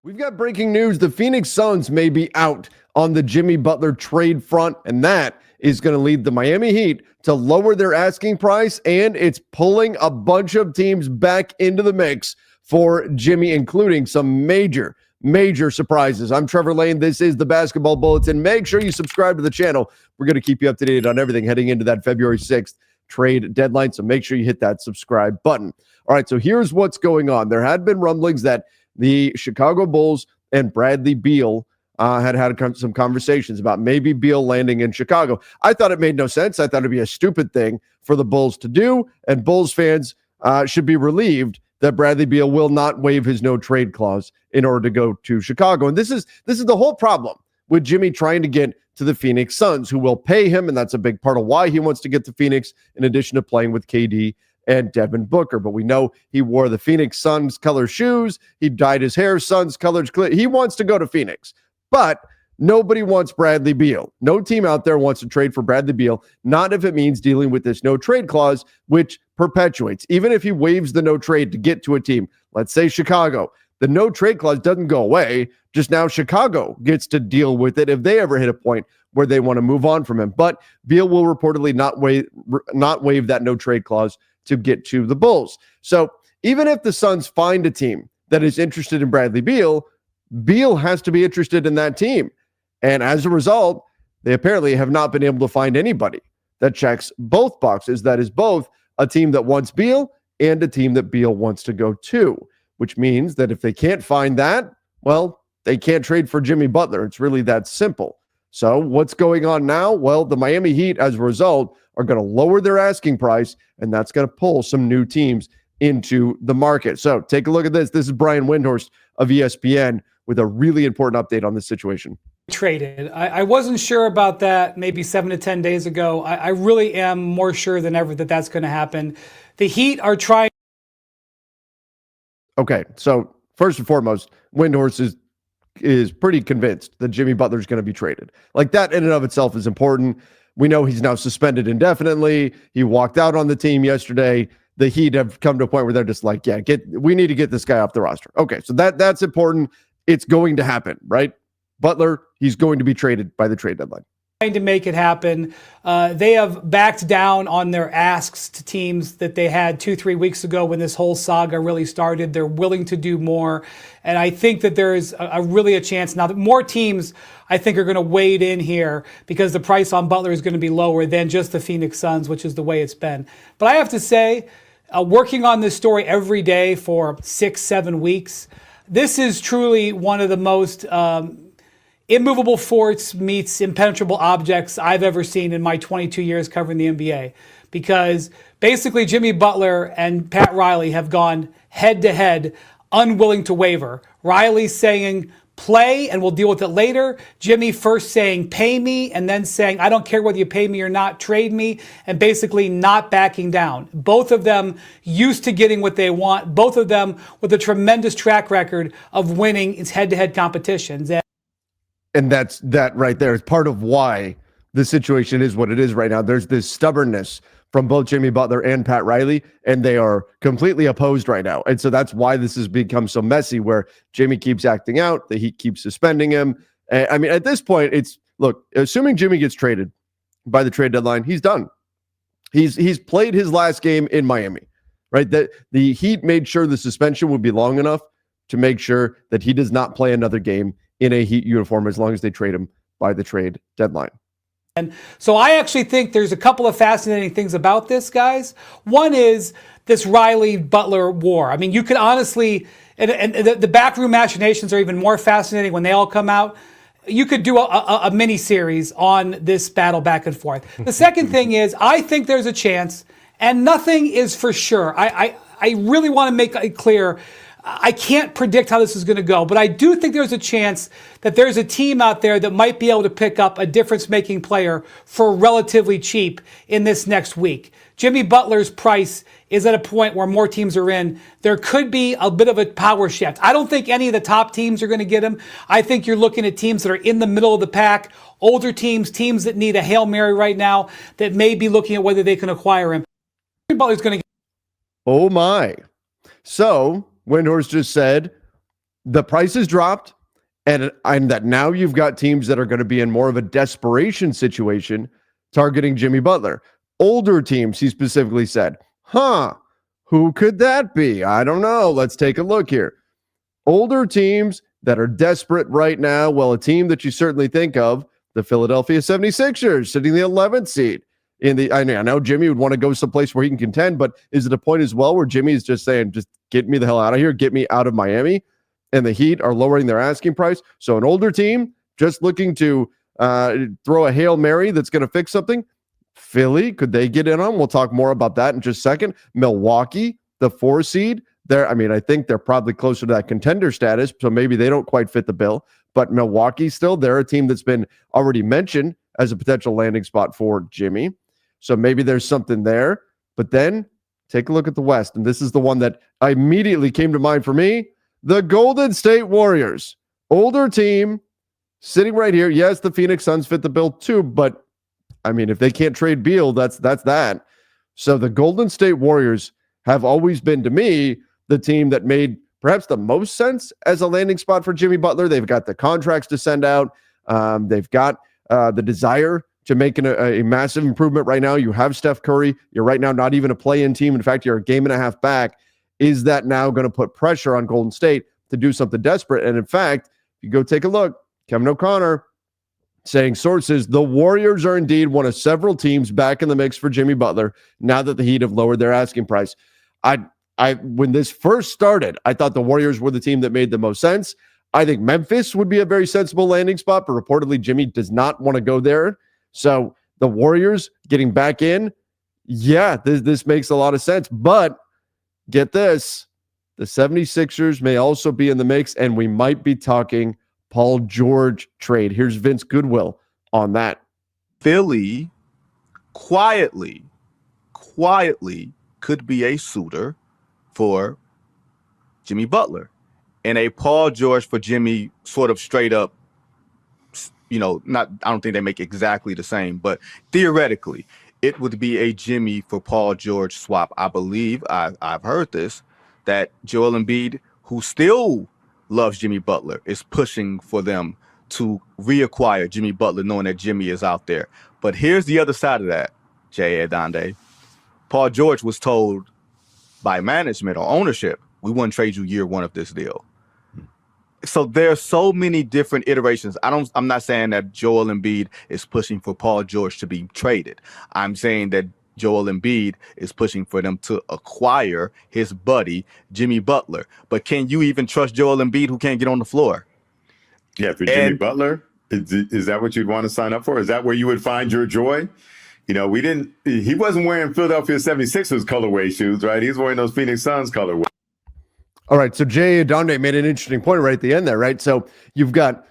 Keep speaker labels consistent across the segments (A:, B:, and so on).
A: We've got breaking news. The Phoenix Suns may be out on the Jimmy Butler trade front, and that is going to lead the Miami Heat to lower their asking price, and it's pulling a bunch of teams back into the mix for Jimmy, including some major surprises. I'm Trevor Lane. This is the Basketball Bulletin. Make sure you subscribe to the channel. We're going to keep you up to date on everything heading into that February 6th trade deadline, so make sure you hit that subscribe button. All right, so here's what's going on. There had been rumblings that the Chicago Bulls and Bradley Beal had some conversations about maybe Beal landing in Chicago. I thought it made no sense. I thought it'd be a stupid thing for the Bulls to do, and Bulls fans should be relieved that Bradley Beal will not waive his no trade clause in order to go to Chicago. And this is the whole problem with Jimmy trying to get to the Phoenix Suns, who will pay him, and that's a big part of why he wants to get to Phoenix, in addition to playing with KD and Devin Booker. But we know he wore the Phoenix Suns color shoes. He dyed his hair Suns colors. He wants to go to Phoenix, but nobody wants Bradley Beal. No team out there wants to trade for Bradley Beal, not if it means dealing with this no trade clause, which perpetuates. Even if he waives the no trade to get to a team, let's say Chicago, the no trade clause doesn't go away. Just now Chicago gets to deal with it if they ever hit a point where they want to move on from him. But Beal will reportedly not waive that no trade clause to get to the Bulls. So even if the Suns find a team that is interested in Bradley Beal, Beal has to be interested in that team. And as a result, they apparently have not been able to find anybody that checks both boxes. That is both a team that wants Beal and a team that Beal wants to go to, which means that if they can't find that, well, they can't trade for Jimmy Butler. It's really that simple. So what's going on now? Well, the Miami Heat, as a result, are going to lower their asking price, and that's going to pull some new teams into the market. So take a look at this. This is Brian Windhorst of ESPN with a really important update on this situation.
B: Traded. I wasn't sure about that maybe 7 to 10 days ago. I really am more sure than ever that that's going to happen. The Heat are trying.
A: Okay, so first and foremost, Windhorst is pretty convinced that Jimmy Butler is going to be traded. Like, that in and of itself is important. We know he's now suspended indefinitely. He walked out on the team yesterday. The Heat have come to a point where they're just like, yeah, we need to get this guy off the roster. Okay, so that's important. It's going to happen, right? Butler, he's going to be traded by the trade deadline.
B: Trying to make it happen. They have backed down on their asks to teams that they had 2-3 weeks ago when this whole saga really started. They're willing to do more. And I think that there's really a chance now that more teams, I think, are going to wade in here because the price on Butler is going to be lower than just the Phoenix Suns, which is the way it's been. But I have to say, working on this story every day for 6-7 weeks, this is truly one of the most immovable forts meets impenetrable objects I've ever seen in my 22 years covering the NBA. Because basically Jimmy Butler and Pat Riley have gone head to head, unwilling to waver. Riley saying, play and we'll deal with it later. Jimmy first saying, pay me, and then saying, I don't care whether you pay me or not, trade me, and basically not backing down. Both of them used to getting what they want. Both of them with a tremendous track record of winning its head-to-head competitions.
A: And that right there is part of why the situation is what it is right now. There's this stubbornness from both Jimmy Butler and Pat Riley, and they are completely opposed right now. And so that's why this has become so messy, where Jimmy keeps acting out, the Heat keeps suspending him. I mean, at this point, look, assuming Jimmy gets traded by the trade deadline, he's done. He's played his last game in Miami, right? That the Heat made sure the suspension would be long enough to make sure that he does not play another game in a Heat uniform as long as they trade him by the trade deadline.
B: And so I actually think there's a couple of fascinating things about this, guys. One is this Riley-Butler war. I mean, you could honestly, and the backroom machinations are even more fascinating when they all come out. You could do a mini series on this battle back and forth. The second thing is, I think there's a chance, and nothing is for sure. I really want to make it clear, I can't predict how this is going to go, but I do think there's a chance that there's a team out there that might be able to pick up a difference-making player for relatively cheap in this next week. Jimmy Butler's price is at a point where more teams are in. There could be a bit of a power shift. I don't think any of the top teams are going to get him. I think you're looking at teams that are in the middle of the pack, older teams that need a Hail Mary right now, that may be looking at whether they can acquire him. Jimmy Butler's going to get.
A: Oh my. So Windhorst just said the price has dropped, and that now you've got teams that are going to be in more of a desperation situation targeting Jimmy Butler. Older teams, he specifically said, who could that be? I don't know. Let's take a look here. Older teams that are desperate right now. Well, a team that you certainly think of, the Philadelphia 76ers, sitting the 11th seed. I know Jimmy would want to go someplace where he can contend, but is it a point as well where Jimmy is just saying, just get me the hell out of here, get me out of Miami? And the Heat are lowering their asking price. So an older team just looking to throw a Hail Mary that's going to fix something. Philly, could they get in on? We'll talk more about that in just a second. Milwaukee, the 4 seed. I think they're probably closer to that contender status, so maybe they don't quite fit the bill. But Milwaukee still, they're a team that's been already mentioned as a potential landing spot for Jimmy. So maybe there's something there. But then take a look at the West. And this is the one that immediately came to mind for me. The Golden State Warriors. Older team sitting right here. Yes, the Phoenix Suns fit the bill too. But, I mean, if they can't trade Beal, that's that. So the Golden State Warriors have always been, to me, the team that made perhaps the most sense as a landing spot for Jimmy Butler. They've got the contracts to send out. They've got the desire to make a massive improvement right now. You have Steph Curry. You're right now not even a play-in team. In fact, you're a game and a half back. Is that now going to put pressure on Golden State to do something desperate? And in fact, if you go take a look, Kevin O'Connor saying sources, the Warriors are indeed one of several teams back in the mix for Jimmy Butler now that the Heat have lowered their asking price. When this first started, I thought the Warriors were the team that made the most sense. I think Memphis would be a very sensible landing spot, but reportedly Jimmy does not want to go there. So the Warriors getting back in, this makes a lot of sense. But get this, the 76ers may also be in the mix, and we might be talking Paul George trade. Here's Vince Goodwill on that.
C: Philly quietly could be a suitor for Jimmy Butler, and a Paul George for Jimmy sort of straight up, I don't think they make exactly the same, but theoretically it would be a Jimmy for Paul George swap. I believe I've heard this, that Joel Embiid, who still loves Jimmy Butler, is pushing for them to reacquire Jimmy Butler, knowing that Jimmy is out there. But here's the other side of that, Jay Adonde. Paul George was told by management or ownership, we wouldn't trade you year one of this deal. So there are so many different iterations. I'm not saying that Joel Embiid is pushing for Paul George to be traded. I'm saying that Joel Embiid is pushing for them to acquire his buddy, Jimmy Butler. But can you even trust Joel Embiid, who can't get on the floor?
D: Yeah, for Jimmy Butler, is that what you'd want to sign up for? Is that where you would find your joy? He wasn't wearing Philadelphia 76ers colorway shoes, right? He's wearing those Phoenix Suns colorway.
A: All right, so Jay Adonde made an interesting point right at the end there, right? So you've got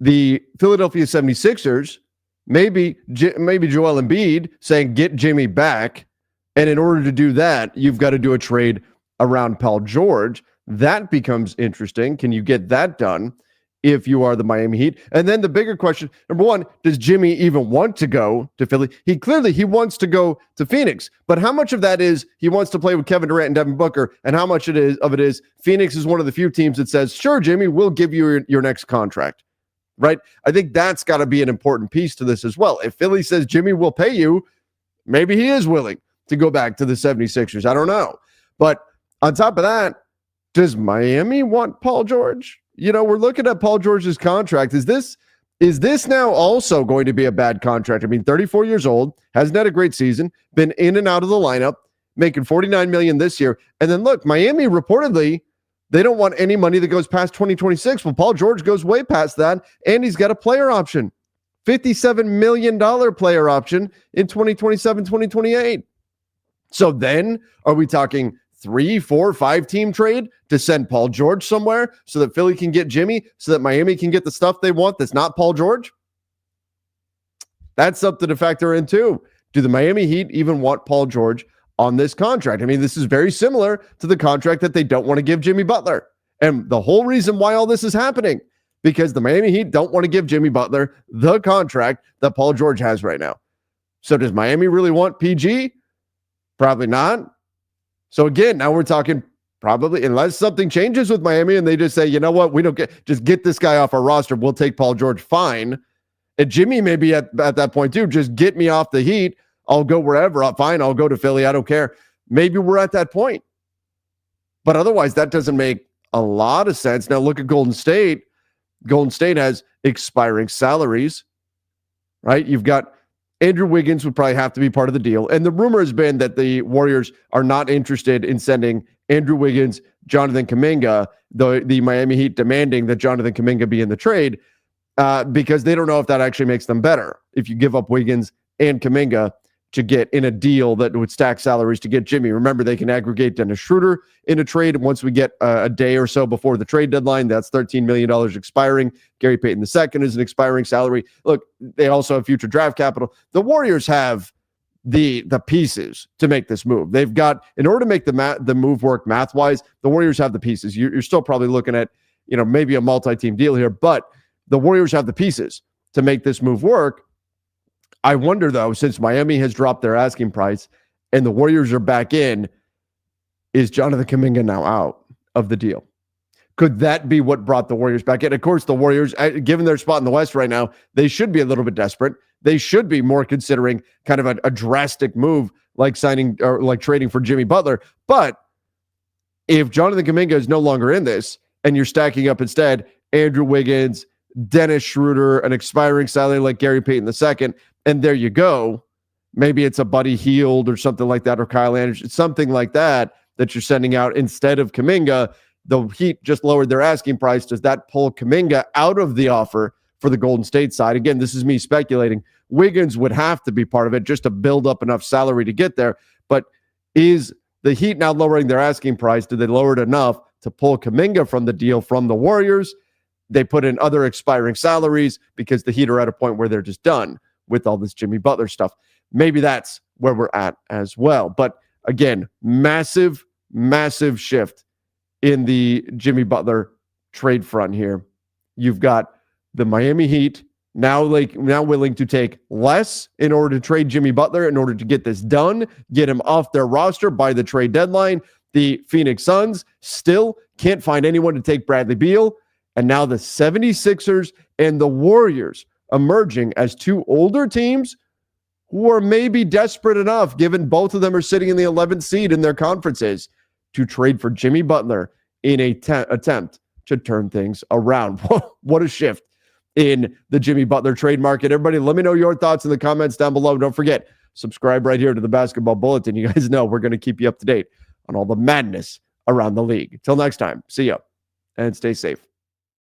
A: the Philadelphia 76ers, maybe Joel Embiid saying, get Jimmy back. And in order to do that, you've got to do a trade around Paul George. That becomes interesting. Can you get that done if you are the Miami Heat? And then the bigger question, number one, does Jimmy even want to go to Philly? He wants to go to Phoenix, but how much of that is he wants to play with Kevin Durant and Devin Booker, and how much it is Phoenix is one of the few teams that says, sure, Jimmy, we'll give you your next contract, right? I think that's got to be an important piece to this as well. If Philly says, Jimmy, will pay you, maybe he is willing to go back to the 76ers. I don't know. But on top of that, does Miami want Paul George? We're looking at Paul George's contract. Is this now also going to be a bad contract? I mean, 34 years old, hasn't had a great season, been in and out of the lineup, making $49 million this year. And then look, Miami reportedly, they don't want any money that goes past 2026. Well, Paul George goes way past that, and he's got a player option, $57 million player option in 2027, 2028. So then are we talking 3, 4, 5 team trade to send Paul George somewhere so that Philly can get Jimmy, so that Miami can get the stuff they want that's not Paul George? That's something to factor in too. Do the Miami Heat even want Paul George on this contract? I mean, this is very similar to the contract that they don't want to give Jimmy Butler. And the whole reason why all this is happening, because the Miami Heat don't want to give Jimmy Butler the contract that Paul George has right now. So does Miami really want PG? Probably not. So again, now we're talking probably, unless something changes with Miami and they just say, you know what, we don't just get this guy off our roster. We'll take Paul George. Fine. And Jimmy may be at that point too. Just get me off the Heat. I'll go wherever. Fine. I'll go to Philly. I don't care. Maybe we're at that point. But otherwise, that doesn't make a lot of sense. Now look at Golden State. Golden State has expiring salaries, right? You've got Andrew Wiggins would probably have to be part of the deal. And the rumor has been that the Warriors are not interested in sending Andrew Wiggins, Jonathan Kuminga, the Miami Heat demanding that Jonathan Kuminga be in the trade because they don't know if that actually makes them better. If you give up Wiggins and Kuminga to get in a deal that would stack salaries to get Jimmy. Remember, they can aggregate Dennis Schroeder in a trade. Once we get a day or so before the trade deadline, that's $13 million expiring. Gary Payton II is an expiring salary. Look, they also have future draft capital. The Warriors have the pieces to make this move. They've got, in order to make the move work math-wise, the Warriors have the pieces. You're still probably looking at, maybe a multi-team deal here, but the Warriors have the pieces to make this move work. I wonder, though, since Miami has dropped their asking price and the Warriors are back in, is Jonathan Kuminga now out of the deal? Could that be what brought the Warriors back in? Of course, the Warriors, given their spot in the West right now, they should be a little bit desperate. They should be more considering kind of a drastic move like signing or like trading for Jimmy Butler. But if Jonathan Kuminga is no longer in this and you're stacking up instead Andrew Wiggins, Dennis Schroeder, an expiring salary like Gary Payton II, and there you go. Maybe it's a Buddy Hield or something like that, or Kyle Anderson, something like that you're sending out instead of Kuminga. The Heat just lowered their asking price. Does that pull Kuminga out of the offer for the Golden State side? Again, this is me speculating. Wiggins would have to be part of it just to build up enough salary to get there. But is the Heat now lowering their asking price? Did they lower it enough to pull Kuminga from the deal from the Warriors? They put in other expiring salaries because the Heat are at a point where they're just done with all this Jimmy Butler stuff. Maybe that's where we're at as well. But again, massive shift in the Jimmy Butler trade front here. You've got the Miami Heat now willing to take less in order to trade Jimmy Butler in order to get this done, get him off their roster by the trade deadline. The Phoenix Suns still can't find anyone to take Bradley Beal. And now the 76ers and the Warriors emerging as two older teams who are maybe desperate enough, given both of them are sitting in the 11th seed in their conferences, to trade for Jimmy Butler in a attempt to turn things around. What a shift in the Jimmy Butler trade market. Everybody, let me know your thoughts in the comments down below. Don't forget, subscribe right here to the Basketball Bulletin. You guys know we're going to keep you up to date on all the madness around the league. Till next time, see ya and stay safe.